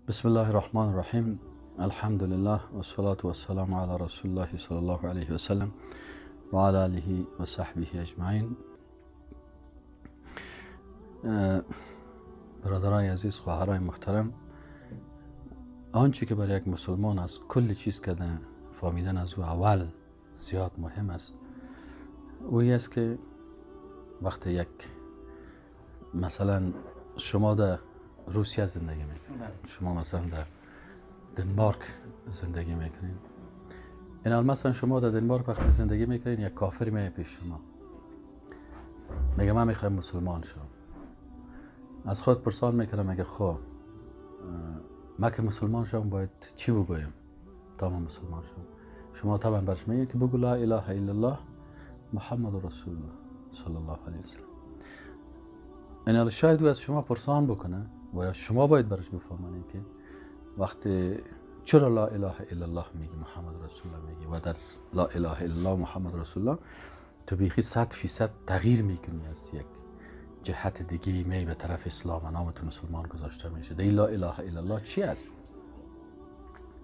بسم الله الرحمن الرحیم. الحمد لله والصلاة والسلام على رسول الله صلی الله علیه و سلم و علی آله و صحبه اجمعین. برادرای عزیز، خواهرای محترم، آنچه که برای یک مسلمان از کل چیز که فهمیدن از او اول زیاد مهم است، اوی است که وقتی یک مثلا شما در روسیه زندگی میکنید، شما مثلا در دنمارک زندگی میکنید، این مثلا شما در دنمارک وقتی زندگی میکنید یک کافر میاد پیش شما میگه من میخوایم مسلمان شم. از خود پرسان میکنم، میگه خب من که مسلمان شم باید چی بگویم تا من مسلمان شم؟ شما طبعا برش میگید که بگو لا اله الا الله محمد رسول الله صلی الله علیه وسلم. این شاید او از شما پرسان بکنه و یا شما باید برش بفهمانید که وقتی چرا لا اله الا الله میگی، محمد رسول الله میگی و در لا اله الا الله محمد رسول الله تو بیخی 100% تغییر میکنی، از یک جهت دیگه می به طرف اسلام و نام تو مسلمان گذاشته میشه. دی لا اله الا الله چی است؟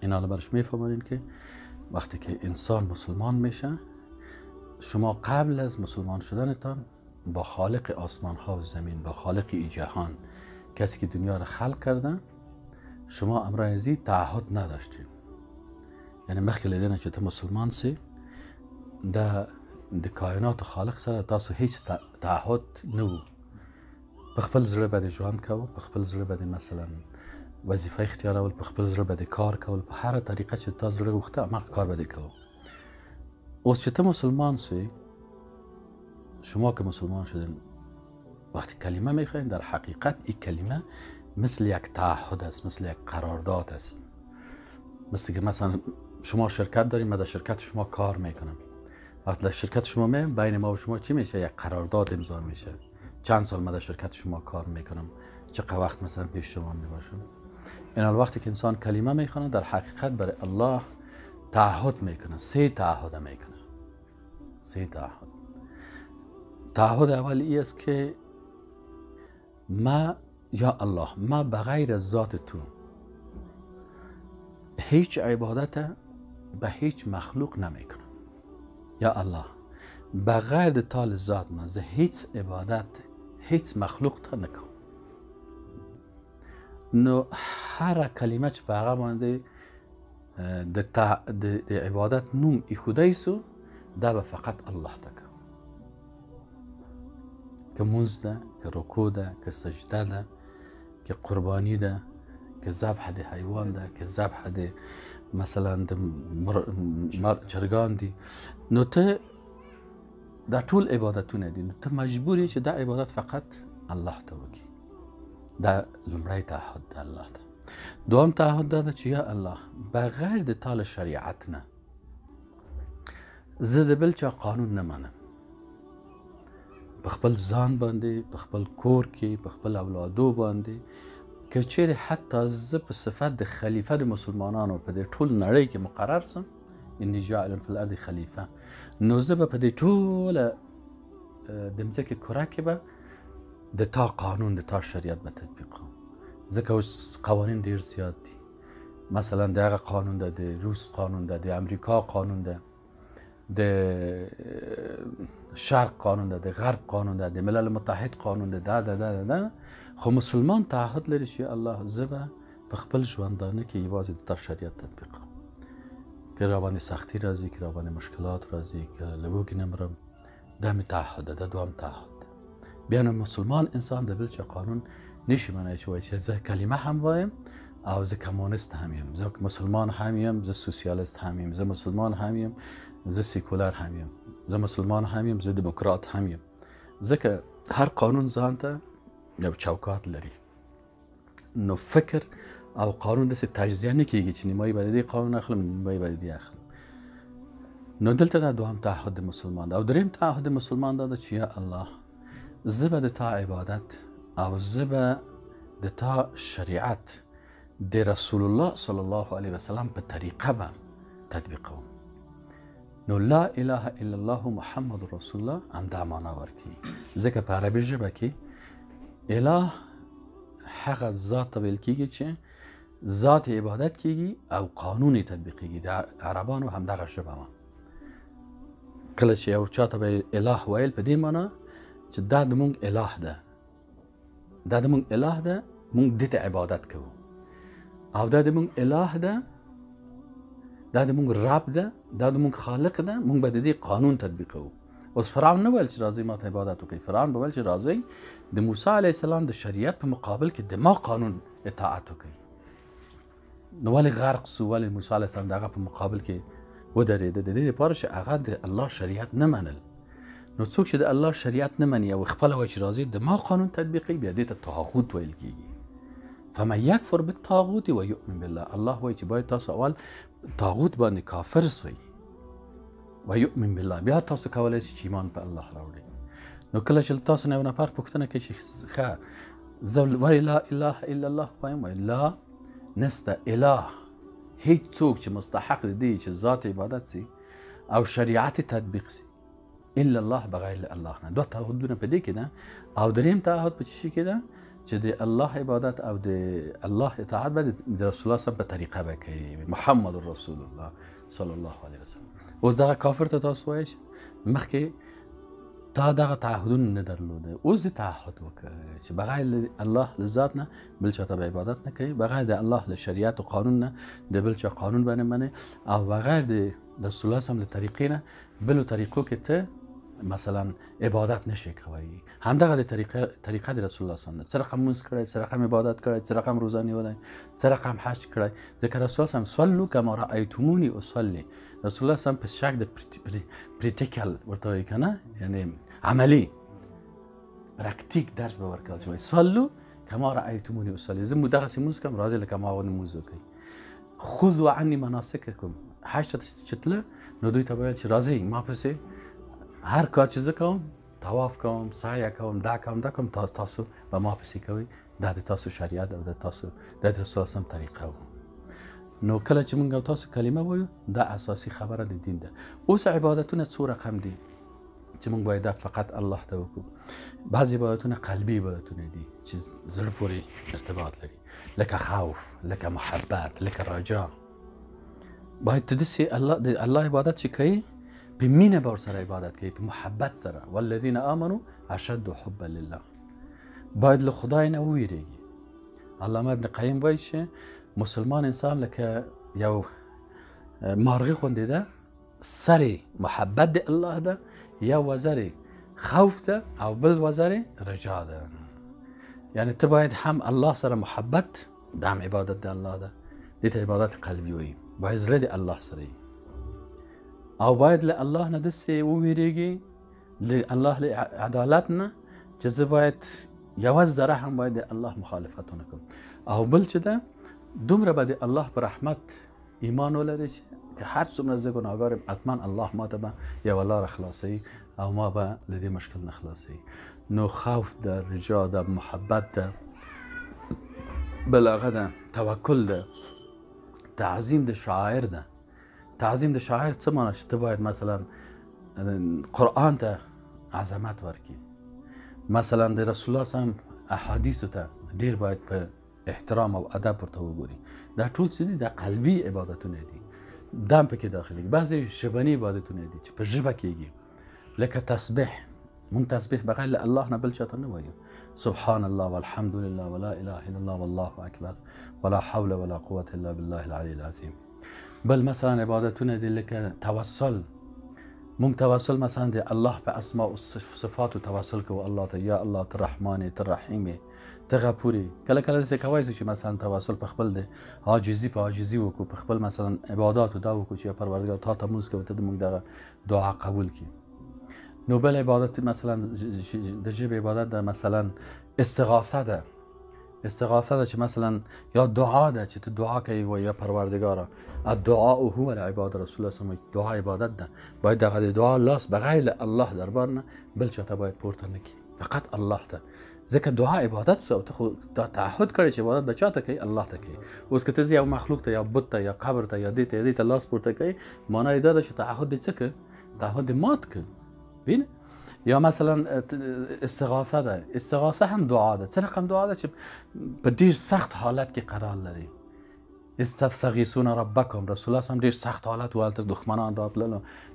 این حالا برش میفهمانید که وقتی که انسان مسلمان میشه، شما قبل از مسلمان شدنتان با خالق آسمان ها و زمین، با خالق ای جهان، کسی که دنیا را خلق کرده، شما امرایزی تعهد نداشتیم. یعنی مخکې لیدنه چې ته مسلمان سی د کائنات خالق سره تاسو هیڅ تعهد نه و. په خپل زړه باندې ژوند کوو، په خپل زړه باندې مثلا وظیفه اختیارول، په خپل زړه باندې کار کول، په هر طریقه چې تاسو زړه غوښته هغه کار باندې کوو. اوس چې ته مسلمان سی، شما که مسلمان شدین، وقتی کلمه میخواین، در حقیقت این کلمه مثل یک تعهد است، مثل یک قرارداد است. مثل که مثلا شما شرکت داریم، من در شرکت شما کار میکنم. وقتی در شرکت شما میم، بین ما و شما چی میشه؟ یک قرارداد امضا میشه. چند سال من در شرکت شما کار میکنم، چقدر وقت مثلا پیش شما میباشم. این وقتی که انسان کلمه میخونه، در حقیقت برای الله تعهد میکنه. 3 تعهد میکنه. 3 تعهد. تعهد اول ای است که ما یا الله، ما بغیر از ذات تو هیچ عبادت به هیچ مخلوق نمیکنم. یا الله، بغیر د تال ذات ما ز هیچ عبادت هیچ مخلوق تا نکم. نو هر کلمه چې په هغه باندې د عبادت نوم ایښودی سو، دا به فقط الله ته کوم. که مونځ ده، که رکوع ده، که سجده ده، که قربانی ده، که ذبح د حیوان ده، که ذبح د مثلا د چرګان دي، نو ته دا ټول عبادتونه دي. نو ته مجبوری چې دا عبادت فقط الله ته وکړي. دا لومړی تعهد ده الله ته. دوم تعهد دا ده چې یا الله، بغیر د تال شریعت نه زه د بل چا قانون نه منم. په خپل ځان باندې، په خپل کور کې، په خپل اولادو باندې، که چیرې حتی زه په صفت د خلیفه د مسلمانانو په دې ټول نړۍ کې مقرر سم، انی جاعل فی الارض خلیفه، نو زه به په دې ټوله د مځکې کره کې به د تا قانون، د تا شریعت به تطبیق کوم. ځکه اوس قوانین ډېر زیات دي. مثلا د هغه قانون ده، د روس قانون ده، د امریکا قانون ده، د شرق قانون ده، د غرب قانون ده، د ملل متحد قانون ده، ده خو مسلمان تعهد لري چې الله، زه به په خپل ژوندانه کې یوازې د تا شریعت تطبیق کوم. که را باندې سختی راځي، که را باندې مشکلات راځي، که له وږي نه مرم، دا مې تعهد ده. دا دوم تعهد ده. بیا نو مسلمان انسان د بل چا قانون نشي منلی چې وایي چې زه کلمه هم وایم او زه کمونیست هم یم، زه مسلمان هم یم، زه سوسیالیست هم یم، زه مسلمان هم یم، زه سیکولر هم یم، زه مسلمان هم یم، زه دموکرات هم یم. ځکه هر قانون ځان ته یو چوکات لري. نو فکر او قانون داسې تجزیه نه کیږي چې نیمایي به د دې قانون اخلم، نیمایي به د دې اخلم. نو دلته دا دوهم تعهد د مسلمان ده. او دریم تعهد د مسلمان دا ده چې یا الله، زه به د تا عبادت او زه به د تا شریعت د رسول الله صلی الله علیه وسلم په طریقه به تطبیقوم. نو لا اله الا الله محمد رسول الله هم دا معنا ورکوي. ځکه په عربي ژبه کې اله هغه ذات ته ویل کېږي چې ذات عبادت کیږي او قانون تطبیقیږي. د عربانو هم دغه ژبه وه. کله چې یو چاته به اله ویل په دې معنی چې دا زموږ اله ده، دا زموږ اله ده، موږ دې ته عبادت کوو، او دا زموږ اله ده، دا زموږ رب ده، دا زموږ خالق ده، موږ به د دې قانون تطبیقوو. اوس فرعون نه ویل چې راځئ ما ته عبادت وکړئ، فرعون به ویل چې راځئ د موسی علیه السلام د شریعت په مقابل کې د ما قانون اطاعت وکړئ. نو ولې غرق سو؟ ولې موسی علیه السلام دغه په مقابل کې ودرېده؟ د دې لپاره چې هغه د الله شریعت نه منل. نو څوک چې د الله شریعت نه مني او خپله وایي چې راځئ د ما قانون تطبیقوي، بیا دې ته طاغوت ویل کېږي. فمن یکفر بالطاغوت و یؤمن بالله، الله وایي چې باید تاسو اول طاغوت باندې کافر سوئ و یؤمن بالله، بیا تاسو کولی شئ چې ایمان په الله راوړئ. نو کله چې تاسو نه یو نفر پوښتنه کوي چې ښه زه ولې لا اله الا الله وایم، وایي لا نسته اله، هیڅ څوک چې مستحق دی چې ذات عبادت سي او شریعت تطبیق سي الا الله، بغیر له الله نه. دوه تعهدونه په دې کې ده. او دریم تعهد په څه کې ده؟ چې د الله عبادت او د الله اطاعت به د رسول الله صلی په طریقه به کوي، محمد رسول الله صلی الله علیه وسلم. اوس دغه کافر ته تاسو وایئ مخکې تا دغه تعهدونه نه درلوده، اوس دې تعهد وکړه چې بغیر الله له ذات نه بل چاته به عبادت نه کوي، بغیر د الله له شریعت او قانون نه د بل چا قانون به نه منې، او بغیر د رسول الله صلی الله علیه وسلم له طریقې نه بلو طریقو کې ته مثلا عبادت نشي کوي. همدغه د طریقه د رسول الله صلی الله علیه وسلم، څه رقم مونځ کړی، څه رقم عبادت کړی، څه رقم روزه نیولی، څه رقم حج کړی. ځکه رسول الله صلی الله علیه وسلم صلوا کما رأیتمونی اصلی، رسول الله صلی الله علیه وسلم په شک د پریکټیکل ورته وایي که نه، یعنی عملی پراکتیک درس به ورکول چې وایي صلوا کما رأیتمونی اصلی، زه مو دغسې مونځ کوم، راځئ لکه ما غوندې مونځ وکړئ. خذوا عني مناسککم، حج ته چې تله نو دوی ته به ویل چې راځئ ما پسې هر کار چې زه کوم، طواف کوم، سعی کوم، دا کوم، دا کوم، تاسو به ما پسې کوئ. دا د تاسو شریعت او د تاسو د رسول الله صلی طریقه و. نو کله چې موږ تاسو کلمه وایو دا اساسي خبره د دین ده. اوس عبادتونه څو رقم دي چې موږ باید فقط الله ته وکړو. بعضې عبادتونه قلبي عبادتونه دي چې زړه پورې ارتباط لري، لکه خوف، لکه محبت، لکه رجا. باید ته داسې د الله عبادت چې کوي په مینه به ورسره عبادت کوي، په محبت سره. والذین آمنوا اشد حبا لله، باید له خدای نه وویریږي. علامه ابن قیم وایي چې مسلمان انسان لکه یو مارغی غوندې ده، سر محبت د الله ده، یا وزر خوف ده، او بل وزر رجا ده. یعنی ته باید هم الله سره محبت، دا هم عبادت د الله ده، دې ته عبادت قلبي وایي. باید زړه د الله سره وي، او باید له الله نه داسې وویریږي، له الله له عدالت نه چې زه باید یوه ذره هم باید د الله مخالفت ونه کړم. او بل چې ده دومره به د الله په رحمت ایمان ولري چې هر څومره زه ګناهګار یم، حتما الله ما ته به یوه لاره خلاصوي او ما به له دې مشکل نه خلاصوي. نو خوف ده، رجا ده، محبت ده، بل هغه ده توکل ده، تعظیم د شاعر ده. تعظیم د شاعر څه معنی؟ چې ته باید مثلا قرآن ته عظمت ورکړي، مثلا د رسول الله صلی الله علیه وسلم احادیثو ته ډېر باید په احترام او ادب ورته وګوري. دا ټول څه دي؟ دا قلبي عبادتونه دي، دا هم پکې داخلي. بعضې ژبني عبادتونه دي چې په ژبه کېږي، لکه تسبیح. مونږ تسبیح بغیر له الله نه بل چاته نه وایو. سبحان الله والحمد لله ولا اله الا الله والله اکبر ولا حول ولا قوة الا بالله العلی العظیم. بل مثلا عبادتونه دي لکه توسل. مونږ توسل مثلا د الله په اسماء او صفاتو توسل کوو الله ته، یا الله ته رحمان، ته رحیم، ته غفوري. کله کله داسې کولی شو چې مثلا توسل په خپل د عاجزي په عاجزي وکړو، په خپل مثلا عباداتو دا وکړو چې پروردګار تا ته مونځ کوو، ته د مونږ دغه دعا قبول کړي. نو بل عبادت مثلا د ژبې عبادت ده، مثلا استغاثه ده. استغاثه ده چې مثلا یا دعا ده چې ته دعا کوي و یا پروردګاره الدعاء هو العباده، رسول الله صلی الله علیه وسلم دعا عبادت ده. باید دغه دعا لاس بغیر له الله دربار نه بل چاته باید پورته نه کړي، فقط الله ته. ځکه دعا عبادت سو، ته خو تعهد کړی چې عبادت به چاته کوي؟ الله ته کوي. اوس که ته ځې یو مخلوق ته یا بت ته یا قبر ته یا دې ته یا دې ته لاس پورته کوي، معنی یې دا ده چې تعهد دې څه کړه؟ تعهد دې مات کړه. بینه؟ یا مثلا استغاثه ده. استغاثه هم دعا ده. څه رقم دعا ده؟ چې په ډیر سخت حالت کې قرار لري، استغیثون ربکم. رسول الله هم ډیر سخت حالت ولته دښمنان راتلل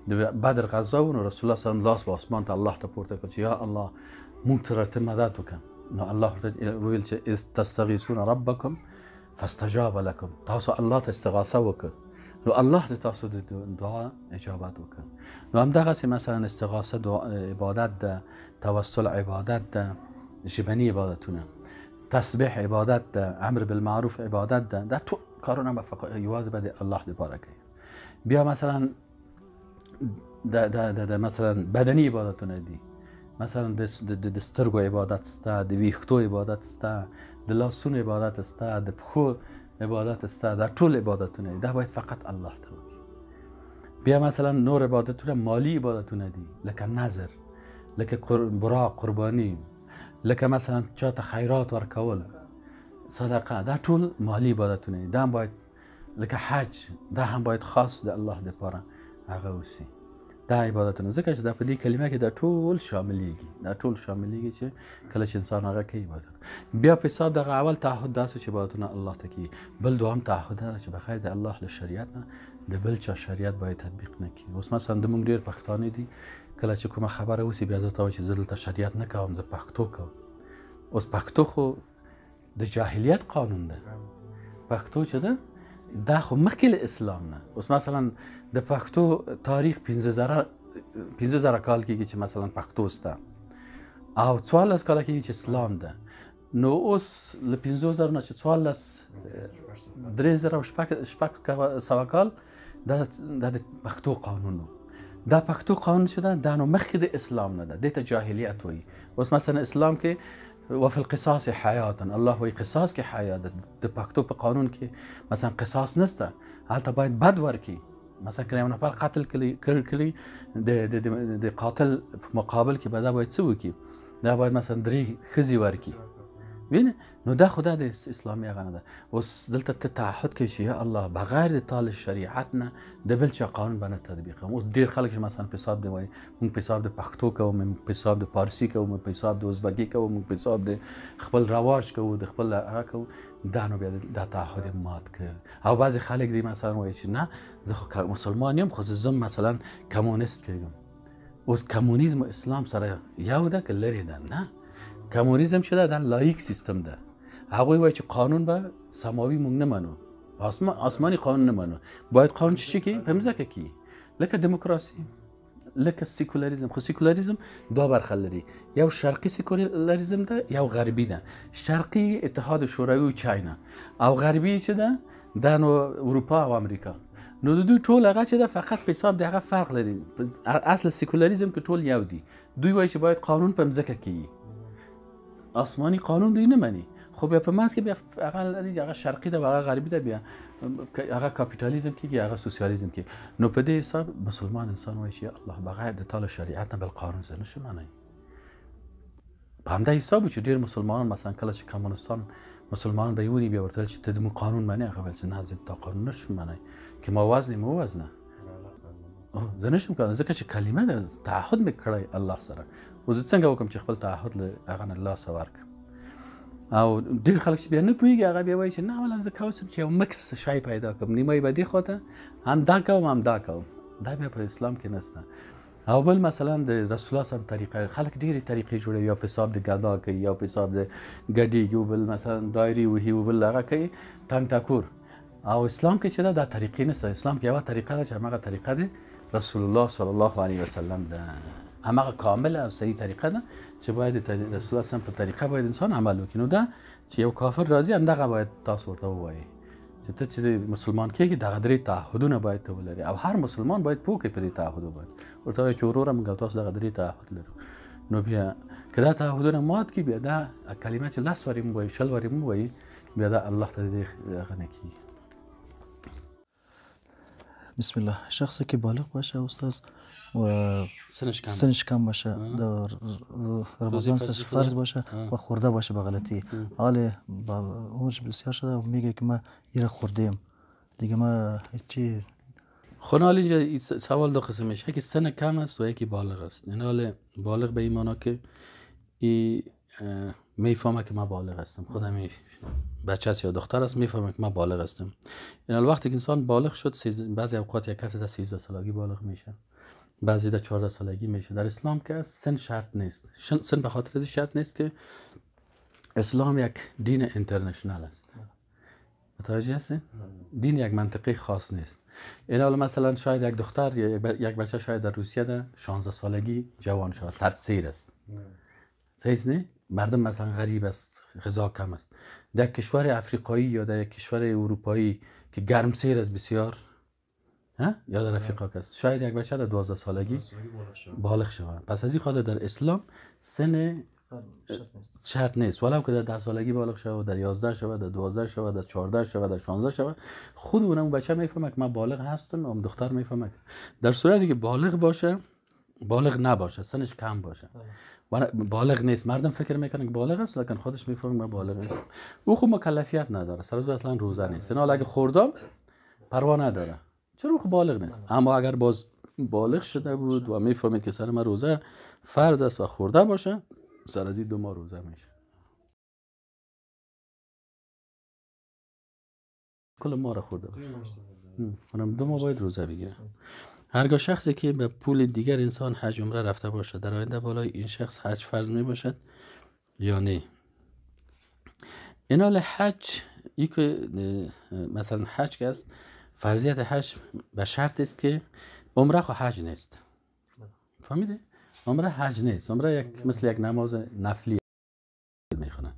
د بدر غزا و. رسول الله صلی الله لاس په اسمان ته الله ته پورته کړ چې یا الله مونږ ته مدد وکړه. نو الله ته ویل چې استغیثون ربکم فاستجاب لكم. تاسو الله ته استغاثه وکړه نو الله د تاسو د دعا اجابت وکړ. نو هم دغه مثلا استغاثه عبادت ده، توسل عبادت ده، ژبني عبادتونه، تسبیح عبادت ده، امر بالمعروف عبادت ده. دا ټول کارونه به فقط یوازې به الله لپاره کوي. بیا مثلا د مثلا بدني عبادتونه دي، مثلا د سترګو عبادت سته، د ویښتو عبادت سته، د لاسونو عبادت سته، د پښو عبادت سته. دا ټول عبادتونه دي، دا باید فقط الله ته وکړي. بیا مثلا نور عبادتونه مالی عبادتونه دي، لکه نظر، لکه براق قربانی، لکه مثلا چاته خیرات ورکول، صدقه. دا ټول مالی عبادتونه دي. دا هم باید لکه حج، دا هم باید خاص د الله لپاره هغه وسی. دا عبادتونه ځکه چې دا په دې کلمه کې دا ټول شاملېږي، دا ټول شاملېږي چې کله چې انسان هغه کوي عبادت. بیا په حساب دغه اول تعهد داسې چې عبادتونه الله ته کوي. بل دوام تعهد دا چې بخیر د الله له شریعت نه د بل چا شریعت باید تطبیق نه کړي. اوس مثلا د موږ ډېر پښتانه دي کله چې کومه خبره وسی بیا درته وایي چې زه دلته شریعت نه کوم، زه پښتو کوم. اوس پښتو خو د جاهلیت قانون ده. پښتو چې ده دا خو مخکې له اسلام نه. اوس مثلا د پښتو تاریخ 15,000 کال کېږي چې مثلا پښتو سته او 14 کال کېږي چې اسلام ده. نو اوس له 15,000 نه چې 14 3,600 کال دا د پښتو قانون. دا پښتو قانون چې ده دا نو مخکې د اسلام نه ده، دې ته جاهلیت وایي. اوس مثلا اسلام کې وفي القصاص حیات، الله وایي قصاص کې حیات. د پښتو په قانون کې مثلا قصاص نشته، هلته باید بد ورکړي. مثلا که یو نفر قتل کړي د قاتل په مقابل کې به دا باید څه وکړي؟ دا باید مثلا 3 ښځې ورکړي. وینه نو دا خدا د اسلامي هغه نه ده. اوس دلته ته تعهد کوي چې یا الله بغیر د تعالی شریعت نه د بل چا قانون باندې تطبیق کوم. اوس ډیر خلک چې مثلا په حساب دی وایي موږ په حساب د پښتو کوو، موږ په حساب د فارسی کوو، موږ په حساب د ازبکی کوو، موږ په حساب د خپل رواج کوو، د خپل هغه کوو. دا نو بیا دا تعهد مات کړ. او بعضې خلک دی مثلا وایي چې نه زه خو مسلمان یم خو زه مثلا کمونیست کېږم. اوس کمونیزم او اسلام سره یو ده که لرې ده؟ نه. کمونیزم شده دا لایک سیستم ده. هغوی وایي چې قانون به سماوي مونږ نه منو، آسمانی قانون نه منو، باید قانون چی کې په مځکه کې لکه دموکراسي، لکه سیکولاریزم. خو سیکولاریزم دو برخه لري، یو شرقي سیکولاریزم ده، یو غربي ده. شرقي اتحاد شوروي او چاینا، او غربي چې ده دا نو اروپا او امریکا. نو د دوی ټول هغه چې ده فقط په حساب د هغه فرق لري. اصل سیکولاریزم کې ټول یو دي. دوی وایي چې باید قانون په مځکه کې، آسمانی قانون دوی نه مني. خو بیا په ماس کې بیا هغه شرقي ده او هغه غربي ده، بیا هغه کاپیتالیزم کېږي، هغه سوسیالیزم کېږي. نو په دې حساب مسلمان انسان وایي چې الله بغیر د تعالی شریعت نه بل قانون زه نشم منی. په همدا حساب چې ډېر مسلمانان مثلا کله چې کمونستان مسلمان به یې ونیي بیا ورته چې ته زموږ قانون منې، هغه ویل چې نه زه دا قانون نشم منی، که ما وزنې مه وزنه، زه نشم کولی ځکه چې کلمه ده، تعهد مې کړی الله سره. و زه څنګه وکړم چې خپل تعهد له هغه نه لاسه ورکړم. او ډېر خلک چې بیا نه پوهېږي هغه بیا وایي چې نه ولا زه کوم چې یو مکس شی پیدا کړم، نیمه یې به دې خواته هم دا کوم هم دا کوم. دا بیا په اسلام کې نشته. او بل مثلا د رسول الله صلی طریقه، خلک ډېرې طریقې جوړوي، یا په حساب د ګدا کوي، یا په حساب د ګډېږي، او بل مثلا دایري وهي، او بل هغه کوي ټنګ ټکور. او اسلام کې چې دا طریقې نشته. اسلام کې یوه طریقه ده چې همغه طریقه ده رسول الله صلی الله علیه وسلم ده، همغه کامل او صحیح طریقه ده چې باید د رسول الله صلی په طریقه باید انسان عمل وکړي. نو دا چې یو کافر راځي همدغه باید تاسو ورته ووایي چې ته چې مسلمان کېږي دغه 3 تعهدونه باید ته ولري، او هر مسلمان باید پوه کړي په دې تعهدو باندې. ورته وایي چې وروره موږ تاسو دغه 3 تعهد لرو. نو بیا که دا تعهدونه مات کړي بیا دا کلمه چې 10 وارې مو وایي 20 وارې مو وایي بیا دا الله ته هغه نه کېږي. بسم الله. شخصی که بالغ باشه استاد و سنش کم باشه، در رمضان سنش فرض باشه و خورده باشه به غلطی، حال عمرش بسیار شده و میگه که من یه خورده ایم دیگه، ما چی خونال اینجا سوال دو قسمش، یکی سن کم است و یکی بالغ است. این حال بالغ به این معنا که میفهمه که من بالغ هستم. خودم بچه است یا دختر است میفهمه که من بالغ هستم. این وقتی که انسان بالغ شد، بعضی اوقات یک کسی در 13 سالگی بالغ میشه، بعضی در 14 سالگی میشه. در اسلام که سن شرط نیست. سن به خاطر از شرط نیست که اسلام یک دین اینترنشنال است. متوجه هستین؟ دین یک منطقه خاص نیست. این حالا مثلا شاید یک دختر یا یک بچه شاید در روسیه در 16 سالگی جوان شود، سردسیر است. صحیح نه؟ مردم مثلا غریب است، غذا کم است. در کشور افریقایی یا در کشور اروپایی که گرمسیر است بسیار، یا در افریقا است، شاید یک بچه در 12 سالگی بالغ شود. پس از این خاطر در اسلام سن شرط نیست. ولو که در 10 سالگی بالغ شود، در 11 شود، در 12 شود، در 14 شود، در 16 شود، خود اون بچه میفهمه که من بالغ هستم، اون دختر میفهمه. در صورتی که بالغ باشه، بالغ نباشه، سنش کم باشه، بالغ نیست، مردم فکر میکنن که بالغ است لیکن خودش میفهمه من بالغ نیست. او خود مکلفیت نداره، سر از اصلا روزه نیست. نه اگه خوردم پروا نداره، چرا خود بالغ نیست. اما اگر باز بالغ شده بود و میفهمید که سر من روزه فرض است و خورده باشه، سر از این 2 ماه روزه میشه. کل ما را خورده باشه، اونم 2 ماه باید روزه بگیره. هرگاه شخصی که به پول دیگر انسان حج عمره رفته باشد، در آینده بالای این شخص حج فرض می باشد یا نه؟ این حال حج، ای که مثلا حج که است، فرضیت حج به شرط است که عمره خو حج نیست. فهمیده؟ عمره حج نیست. عمره مثل یک نماز نفلی میخونه.